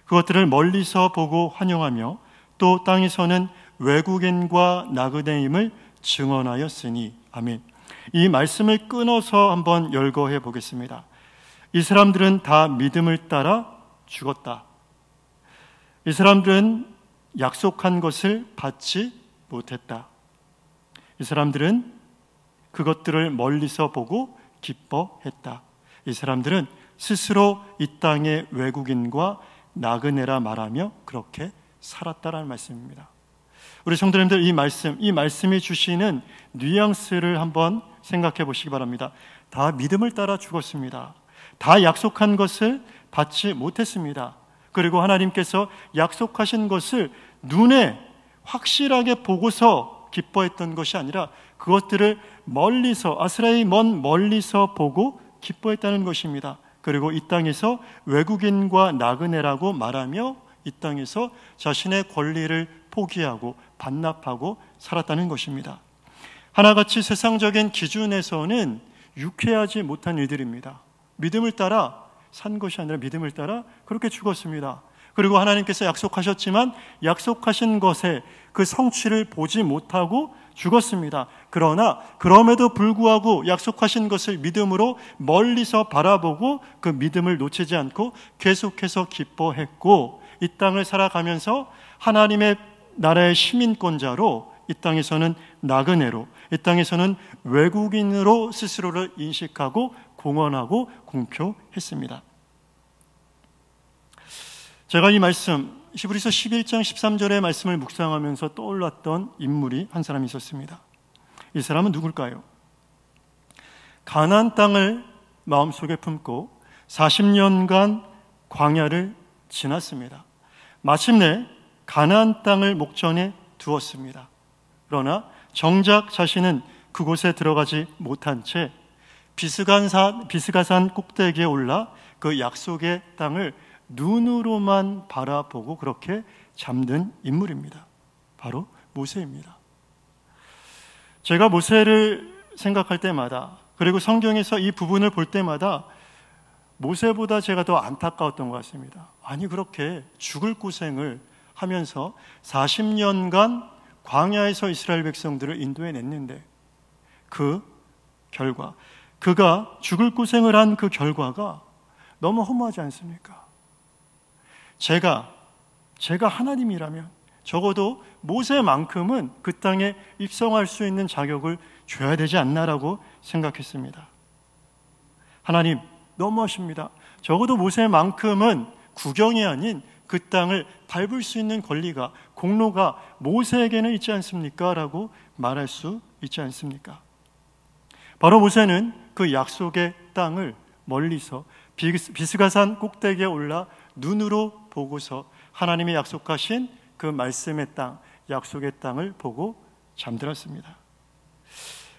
그것들을 멀리서 보고 환영하며 또 땅에서는 외국인과 나그네임을 증언하였으니. 아멘. 이 말씀을 끊어서 한번 열거해 보겠습니다. 이 사람들은 다 믿음을 따라 죽었다. 이 사람들은 약속한 것을 받지 못했다. 이 사람들은 그것들을 멀리서 보고 기뻐했다. 이 사람들은 스스로 이 땅의 외국인과 나그네라 말하며 그렇게 살았다라는 말씀입니다. 우리 성도님들, 이 말씀이 주시는 뉘앙스를 한번 생각해 보시기 바랍니다. 다 믿음을 따라 죽었습니다. 다 약속한 것을 받지 못했습니다. 그리고 하나님께서 약속하신 것을 눈에 확실하게 보고서 기뻐했던 것이 아니라 그것들을 멀리서, 아스라엘 먼 멀리서 보고 기뻐했다는 것입니다. 그리고 이 땅에서 외국인과 나그네라고 말하며 이 땅에서 자신의 권리를 포기하고 반납하고 살았다는 것입니다. 하나같이 세상적인 기준에서는 유쾌하지 못한 일들입니다. 믿음을 따라 산 것이 아니라 믿음을 따라 그렇게 죽었습니다. 그리고 하나님께서 약속하셨지만 약속하신 것에 그 성취를 보지 못하고 죽었습니다. 그러나 그럼에도 불구하고 약속하신 것을 믿음으로 멀리서 바라보고 그 믿음을 놓치지 않고 계속해서 기뻐했고 이 땅을 살아가면서 하나님의 나라의 시민권자로 이 땅에서는 나그네로, 이 땅에서는 외국인으로 스스로를 인식하고 공언하고 공표했습니다. 제가 이 말씀, 히브리서 11장 13절의 말씀을 묵상하면서 떠올랐던 인물이 한 사람이 있었습니다. 이 사람은 누굴까요? 가나안 땅을 마음속에 품고 40년간 광야를 지났습니다. 마침내 가나안 땅을 목전에 두었습니다. 그러나 정작 자신은 그곳에 들어가지 못한 채 비스가산 꼭대기에 올라 그 약속의 땅을 눈으로만 바라보고 그렇게 잠든 인물입니다. 바로 모세입니다. 제가 모세를 생각할 때마다, 그리고 성경에서 이 부분을 볼 때마다 모세보다 제가 더 안타까웠던 것 같습니다. 아니, 그렇게 죽을 고생을 하면서 40년간 광야에서 이스라엘 백성들을 인도해냈는데 그 결과, 그가 죽을 고생을 한 그 결과가 너무 허무하지 않습니까? 제가 하나님이라면 적어도 모세만큼은 그 땅에 입성할 수 있는 자격을 줘야 되지 않나라고 생각했습니다. 하나님, 너무하십니다. 적어도 모세만큼은 구경이 아닌 그 땅을 밟을 수 있는 권리가, 공로가 모세에게는 있지 않습니까? 라고 말할 수 있지 않습니까? 바로 모세는 그 약속의 땅을 멀리서 비스가산 꼭대기에 올라 눈으로 보고서 하나님이 약속하신 그 말씀의 땅, 약속의 땅을 보고 잠들었습니다.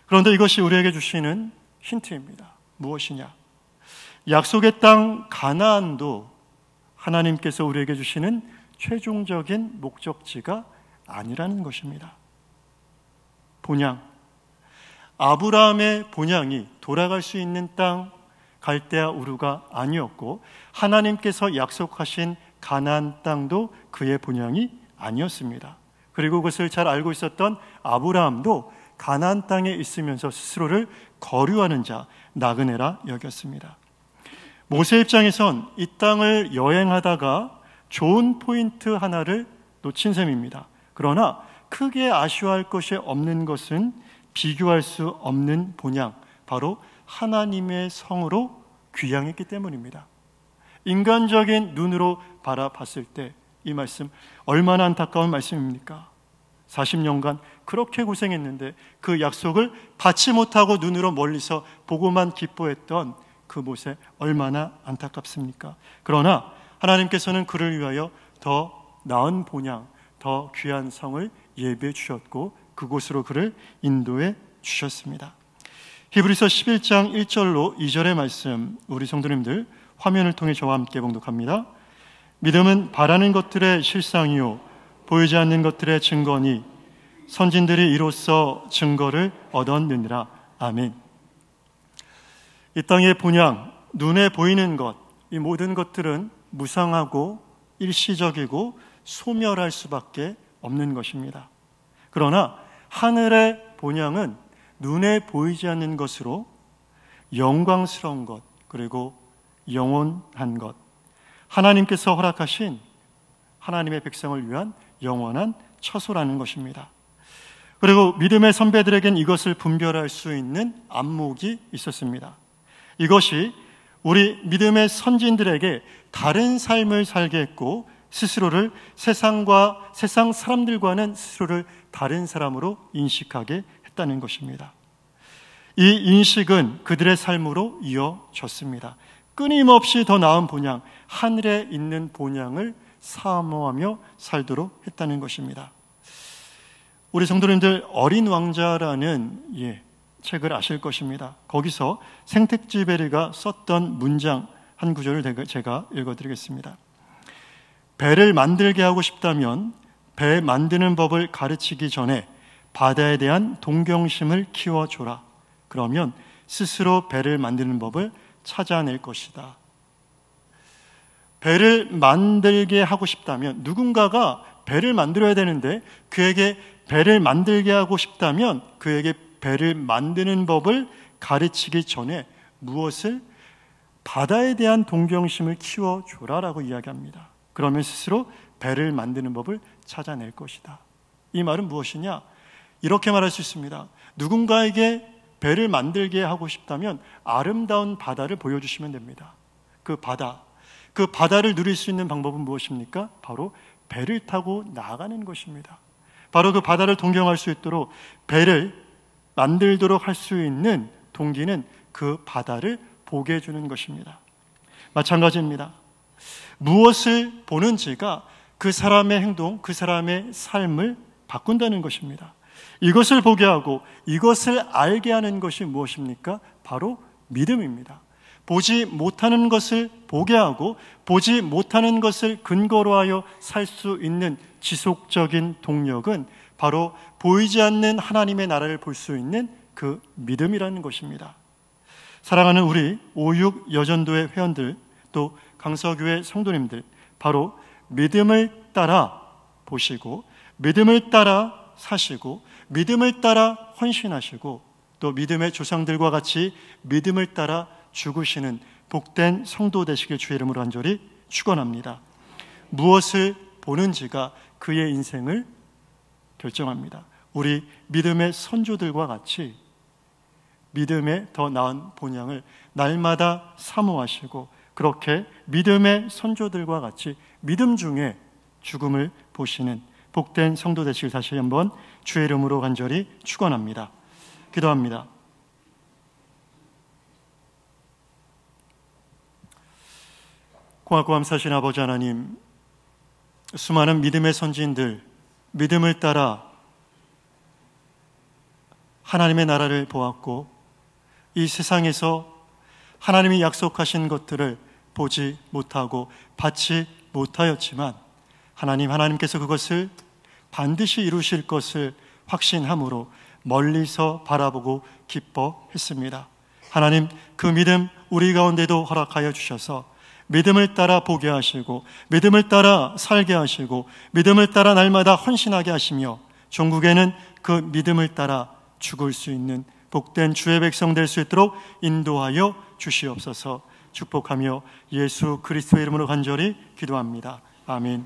그런데 이것이 우리에게 주시는 힌트입니다. 무엇이냐? 약속의 땅 가나안도 하나님께서 우리에게 주시는 최종적인 목적지가 아니라는 것입니다. 본향, 아브라함의 본향이 돌아갈 수 있는 땅 갈대아 우르가 아니었고 하나님께서 약속하신 가나안 땅도 그의 본향이 아니었습니다. 그리고 그것을 잘 알고 있었던 아브라함도 가나안 땅에 있으면서 스스로를 거류하는 자, 나그네라 여겼습니다. 모세 입장에선 이 땅을 여행하다가 좋은 포인트 하나를 놓친 셈입니다. 그러나 크게 아쉬워할 것이 없는 것은 비교할 수 없는 본향, 바로 하나님의 성으로 귀향했기 때문입니다. 인간적인 눈으로 바라봤을 때 이 말씀 얼마나 안타까운 말씀입니까? 40년간 그렇게 고생했는데 그 약속을 받지 못하고 눈으로 멀리서 보고만 기뻐했던 그 모세 얼마나 안타깝습니까? 그러나 하나님께서는 그를 위하여 더 나은 본향, 더 귀한 성을 예비해 주셨고 그곳으로 그를 인도해 주셨습니다. 히브리서 11장 1절로 2절의 말씀, 우리 성도님들 화면을 통해 저와 함께 봉독합니다. 믿음은 바라는 것들의 실상이요 보이지 않는 것들의 증거니 선진들이 이로써 증거를 얻었느니라. 아멘. 이 땅의 본향, 눈에 보이는 것, 이 모든 것들은 무상하고 일시적이고 소멸할 수밖에 없는 것입니다. 그러나 하늘의 본향은 눈에 보이지 않는 것으로 영광스러운 것, 그리고 영원한 것, 하나님께서 허락하신 하나님의 백성을 위한 영원한 처소라는 것입니다. 그리고 믿음의 선배들에겐 이것을 분별할 수 있는 안목이 있었습니다. 이것이 우리 믿음의 선진들에게 다른 삶을 살게 했고 스스로를 세상 사람들과는 스스로를 다른 사람으로 인식하게 했다는 것입니다. 이 인식은 그들의 삶으로 이어졌습니다. 끊임없이 더 나은 본향, 하늘에 있는 본향을 사모하며 살도록 했다는 것입니다. 우리 성도님들 어린 왕자라는 책을 아실 것입니다. 거기서 생텍쥐베리가 썼던 문장 한 구절을 제가 읽어드리겠습니다. 배를 만들게 하고 싶다면 배 만드는 법을 가르치기 전에 바다에 대한 동경심을 키워줘라. 그러면 스스로 배를 만드는 법을 찾아낼 것이다. 배를 만들게 하고 싶다면 누군가가 배를 만들어야 되는데 그에게 배를 만들게 하고 싶다면 그에게 배를 만드는 법을 가르치기 전에 무엇을? 바다에 대한 동경심을 키워줘라라고 이야기합니다. 그러면 스스로 배를 만드는 법을 찾아낼 것이다. 이 말은 무엇이냐? 이렇게 말할 수 있습니다. 누군가에게 배를 만들게 하고 싶다면 아름다운 바다를 보여주시면 됩니다. 그 바다를 누릴 수 있는 방법은 무엇입니까? 바로 배를 타고 나아가는 것입니다. 바로 그 바다를 동경할 수 있도록 배를 만들도록 할 수 있는 동기는 그 바다를 보게 해주는 것입니다. 마찬가지입니다. 무엇을 보는지가 그 사람의 행동, 그 사람의 삶을 바꾼다는 것입니다. 이것을 보게 하고 이것을 알게 하는 것이 무엇입니까? 바로 믿음입니다. 보지 못하는 것을 보게 하고 보지 못하는 것을 근거로 하여 살 수 있는 지속적인 동력은 바로 보이지 않는 하나님의 나라를 볼 수 있는 그 믿음이라는 것입니다. 사랑하는 우리 5.6 여전도의 회원들, 또 강서교회 성도님들, 바로 믿음을 따라 보시고 믿음을 따라 사시고 믿음을 따라 헌신하시고 또 믿음의 조상들과 같이 믿음을 따라 죽으시는 복된 성도 되시길 주의 이름으로 간절히 축원합니다. 무엇을 보는지가 그의 인생을 결정합니다. 우리 믿음의 선조들과 같이 믿음의 더 나은 본향을 날마다 사모하시고 그렇게 믿음의 선조들과 같이 믿음 중에 죽음을 보시는 복된 성도 되시길 다시 한번 주의 이름으로 간절히 축원합니다. 기도합니다. 고맙고 감사하신 아버지 하나님, 수많은 믿음의 선지인들, 믿음을 따라 하나님의 나라를 보았고 이 세상에서 하나님이 약속하신 것들을 보지 못하고 받지 못하였지만 하나님께서 그것을 반드시 이루실 것을 확신함으로 멀리서 바라보고 기뻐했습니다. 하나님, 그 믿음 우리 가운데도 허락하여 주셔서 믿음을 따라 보게 하시고 믿음을 따라 살게 하시고 믿음을 따라 날마다 헌신하게 하시며 종국에는 그 믿음을 따라 죽을 수 있는 복된 주의 백성 될 수 있도록 인도하여 주시옵소서. 축복하며 예수 그리스도의 이름으로 간절히 기도합니다. 아멘.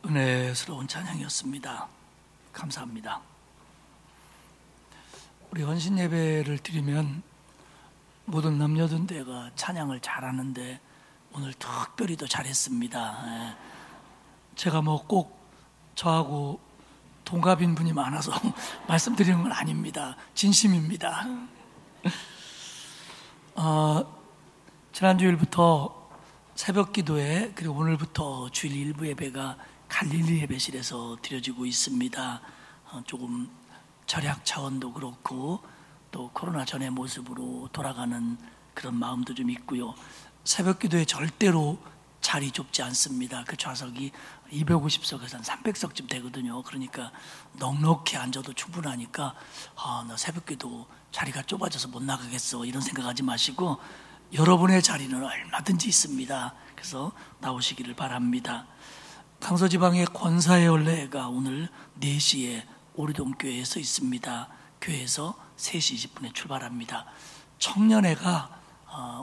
은혜스러운 찬양이었습니다. 감사합니다. 우리 헌신 예배를 드리면 모든 남녀든대가 찬양을 잘하는데 오늘 특별히 더 잘했습니다. 제가 뭐 꼭 저하고 동갑인 분이 많아서 말씀드리는 건 아닙니다. 진심입니다. 지난주일부터 새벽 기도회 그리고 오늘부터 주일 일부 예배가 갈릴리 예배실에서 드려지고 있습니다. 조금 절약 차원도 그렇고 또 코로나 전의 모습으로 돌아가는 그런 마음도 좀 있고요. 새벽 기도에 절대로 자리 좁지 않습니다. 그 좌석이 250석에서 한 300석쯤 되거든요. 그러니까 넉넉히 앉아도 충분하니까 나 새벽 기도 자리가 좁아져서 못 나가겠어 이런 생각하지 마시고 여러분의 자리는 얼마든지 있습니다. 그래서 나오시기를 바랍니다. 강서지방의 권사의 원래가 오늘 4시에 오리동 교회에서 있습니다. 교회에서 3시 20분에 출발합니다. 청년회가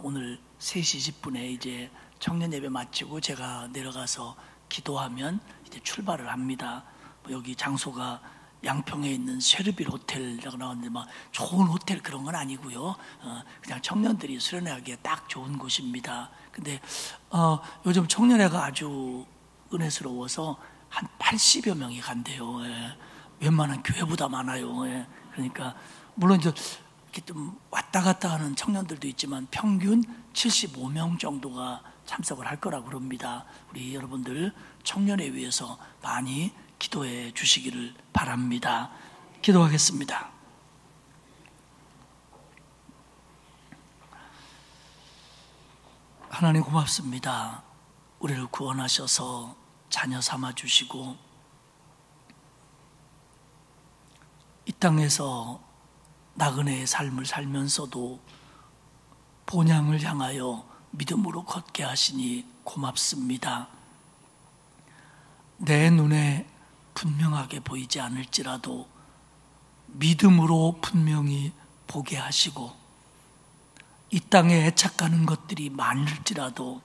오늘 3시 20분에 이제 청년 예배 마치고 제가 내려가서 기도하면 이제 출발을 합니다. 여기 장소가 양평에 있는 쉐르빌 호텔이라고 나왔는데 막 좋은 호텔 그런 건 아니고요. 그냥 청년들이 수련회하기에 딱 좋은 곳입니다. 근데 요즘 청년회가 아주 은혜스러워서 한 80여 명이 간대요. 예. 웬만한 교회보다 많아요. 예. 그러니까 물론 이제 이렇게 좀 왔다 갔다 하는 청년들도 있지만 평균 75명 정도가 참석을 할 거라고 그럽니다. 우리 여러분들 청년회 위해서 많이 기도해 주시기를 바랍니다. 기도하겠습니다. 하나님 고맙습니다. 우리를 구원하셔서 자녀 삼아 주시고 이 땅에서 나그네의 삶을 살면서도 본향을 향하여 믿음으로 걷게 하시니 고맙습니다. 내 눈에 분명하게 보이지 않을지라도 믿음으로 분명히 보게 하시고 이 땅에 애착하는 것들이 많을지라도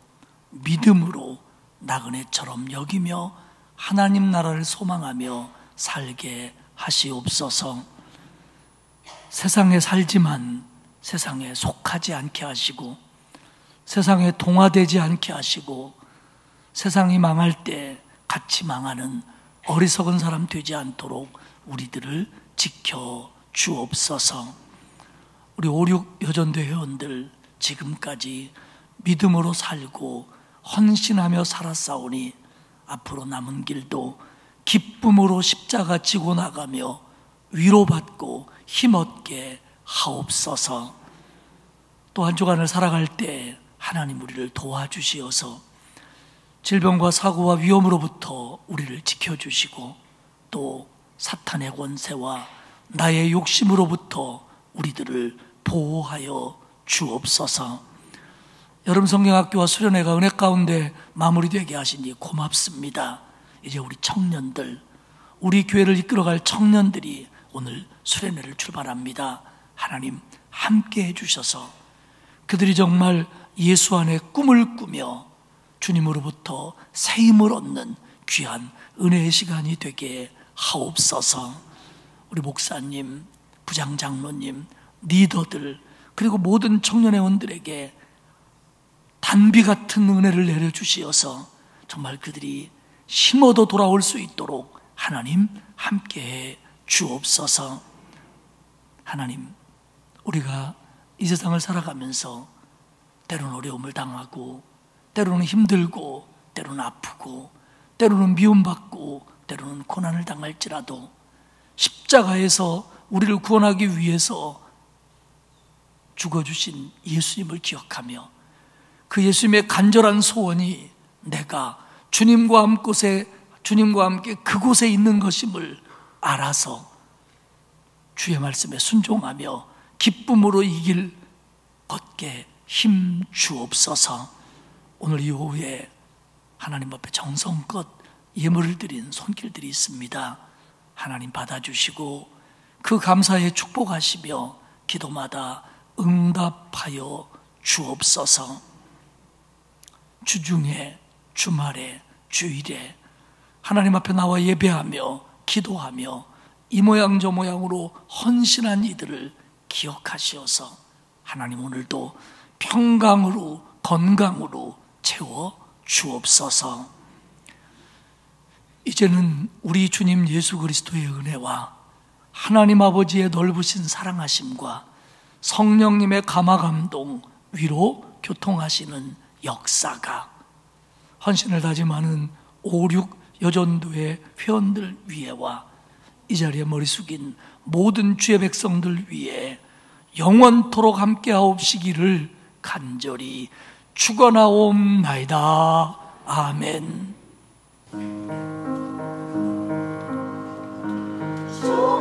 믿음으로 나그네처럼 여기며 하나님 나라를 소망하며 살게 하시옵소서. 세상에 살지만 세상에 속하지 않게 하시고 세상에 동화되지 않게 하시고 세상이 망할 때 같이 망하는 어리석은 사람 되지 않도록 우리들을 지켜 주옵소서. 우리 5.6 여전대 회원들 지금까지 믿음으로 살고 헌신하며 살았사오니 앞으로 남은 길도 기쁨으로 십자가 지고 나가며 위로받고 힘없게 하옵소서. 또 한 주간을 살아갈 때 하나님 우리를 도와주시어서 질병과 사고와 위험으로부터 우리를 지켜주시고 또 사탄의 권세와 나의 욕심으로부터 우리들을 보호하여 주옵소서. 여름 성경학교와 수련회가 은혜 가운데 마무리되게 하시니 고맙습니다. 이제 우리 청년들, 우리 교회를 이끌어갈 청년들이 오늘 수련회를 출발합니다. 하나님 함께 해주셔서 그들이 정말 예수 안에 꿈을 꾸며 주님으로부터 새 힘을 얻는 귀한 은혜의 시간이 되게 하옵소서. 우리 목사님, 부장장로님, 리더들 그리고 모든 청년회원들에게 단비 같은 은혜를 내려주시어서 정말 그들이 힘어도 돌아올 수 있도록 하나님 함께해 주옵소서. 하나님, 우리가 이 세상을 살아가면서 때로는 어려움을 당하고 때로는 힘들고 때로는 아프고 때로는 미움받고 때로는 고난을 당할지라도 십자가에서 우리를 구원하기 위해서 죽어주신 예수님을 기억하며 그 예수님의 간절한 소원이 내가 주님과 함께 그곳에 있는 것임을 알아서 주의 말씀에 순종하며 기쁨으로 이 길 걷게 힘 주옵소서. 오늘 이 오후에 하나님 앞에 정성껏 예물을 드린 손길들이 있습니다. 하나님 받아주시고 그 감사에 축복하시며 기도마다 응답하여 주옵소서. 주중에, 주말에, 주일에 하나님 앞에 나와 예배하며 기도하며 이 모양 저 모양으로 헌신한 이들을 기억하시어서 하나님 오늘도 평강으로 건강으로 채워 주옵소서. 이제는 우리 주님 예수 그리스도의 은혜와 하나님 아버지의 넓으신 사랑하심과 성령님의 감화감동 위로 교통하시는 역사가 헌신을 다짐하는 5.6 여전도의 회원들 위에와 이 자리에 머리 숙인 모든 주의 백성들 위에 영원토록 함께하옵시기를 간절히 축원하옵나이다. 아멘. 주